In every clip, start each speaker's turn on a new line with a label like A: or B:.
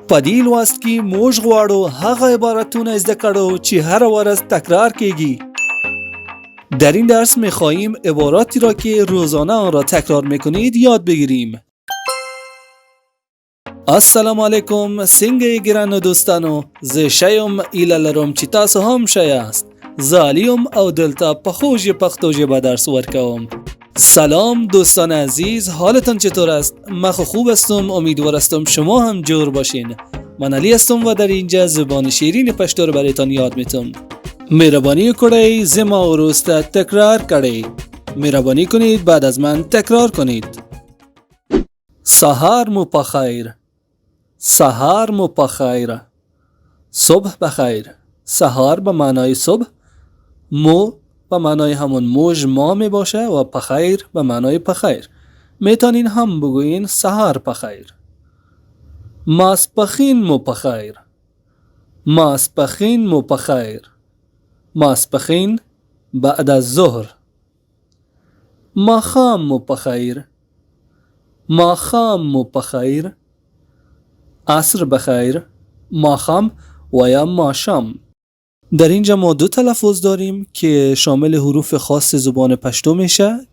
A: په دې لوست کې موږ غواړو هغه عبارتونه زده کړو چې هر ورځ تکرار کیږي. در این درس می‌خواهیم عباراتی را که روزانه آن را تکرار می‌کنید یاد بگیریم. السلام علیکم څنګه ګرانو دوستانو، زه شیم ایله لرم چې تاسو هم ښه یاست. زه علیم او دلته په خوږ پښتو ژبه درس ورکوم. سلام دوستان عزیز، حالتان چطور است؟ من خوب هستم، امیدوارم شما هم جور باشین. من علی هستم و در اینجا زبان شیرین پشتو رو برایتان یاد میتم. مهربانی کنید زما ورست تکرار کنید. مهربانی کنید بعد از من تکرار کنید. سحر مو بخیر. سحر مو بخیر. صبح بخیر. سحر به معنای صبح، مو به معنای همون موج ما می باشه و بخیر به معنای بخیر. میتونین هم بگوین سحر بخیر. ماسپخین مو بخیر. ماسپخین مو بخیر. ماسپخین بعد از ظهر. ماخام مو بخیر. ماخام مو بخیر. عصر بخیر. ماخام و یا ماشام. در اینجا ما دو تلفظ داریم که شامل حروف خاص زبان پشتو میشه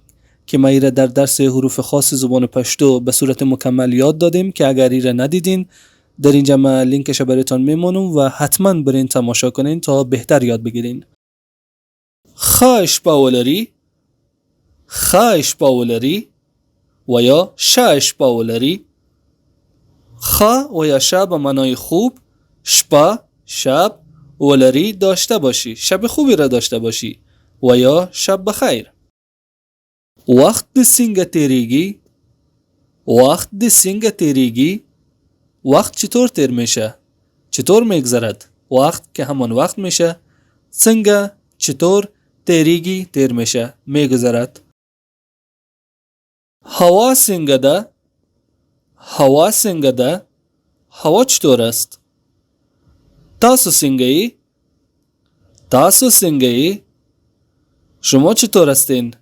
A: که ما ایره در درس حروف خاص زبان پشتو به صورت مکمل یاد دادیم که اگر ایره ندیدین در اینجا ما لینکش براتون میمونم و حتما برین تماشا کنین تا بهتر یاد بگیرین. خاش باولری، خاش باولری و یا شاش باولری. خا و یا شب به معنای خوب، شپا شب، ولری داشته باشی، شب خوبی را داشته باشی و یا شب بخیر. وقت سینگ تیریگی. وقت سینگ تیریگی. وقت چطور تیر میشه؟ چطور میگذرد؟ وقت که همان وقت میشه. سینگ چطور، تیریگی تیر میشه، میگذرد. هوا سینگ ده. هوا سینگ ده. هوا چطور است؟ تاسو څنګه یې؟ تاسو څنګه یې؟ شما چطور هستین؟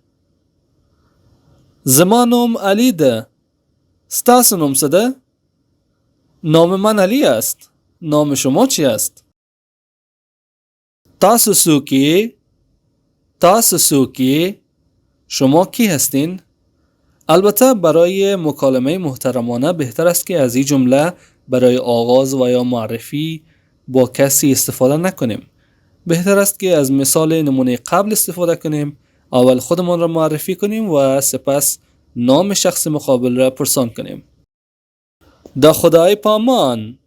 A: زما نام علی ده. ستاسو نام څه ده؟ نام من علی است. نام شما چی است؟ تاسو څوک یې؟ تاسو څوک یې؟ شما کی هستین؟ البته برای مکالمه محترمانه بهتر است که از این جمله برای آغاز و یا معرفی با کسی استفاده نکنیم. بهتر است که از مثال نمونه قبل استفاده کنیم. اول خودمان را معرفی کنیم و سپس نام شخص مقابل را پرسان کنیم. دا خدای پامان.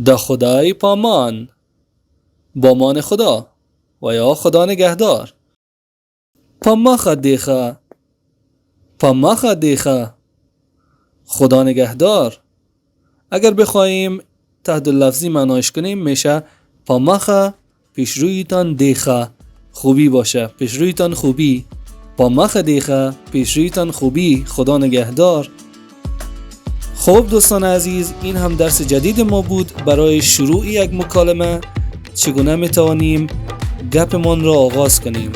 A: دا خدای پامان. با مان خدا و یا خدا نگهدار. پاماخ دیخه. پاماخ دیخه. خدا نگهدار. اگر بخواهیم تحت لفظی معنایش کنیم میشه پاماخه پیشرویتان دیخه خوبی باشه، پیشرویتان خوبی. پاماخه دیخه پیشرویتان خوبی، خدا نگهدار. خب دوستان عزیز، این هم درس جدید ما بود برای شروع یک مکالمه. چگونه میتوانیم گپمان را آغاز کنیم.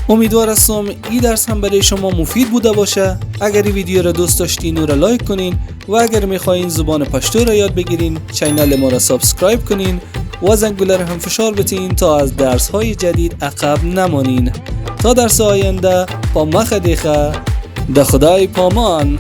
A: امیدوارم این درس هم برای شما مفید بوده باشه. اگر این ویدیو را دوست داشتین او را لایک کنین و اگر میخواین زبان پشتو را یاد بگیرین چینل ما را سابسکرایب کنین و زنگوله را هم فشار بتین تا از درس های جدید عقب نمانین. تا درس آینده، پامخ دیخه، ده خدای پامان.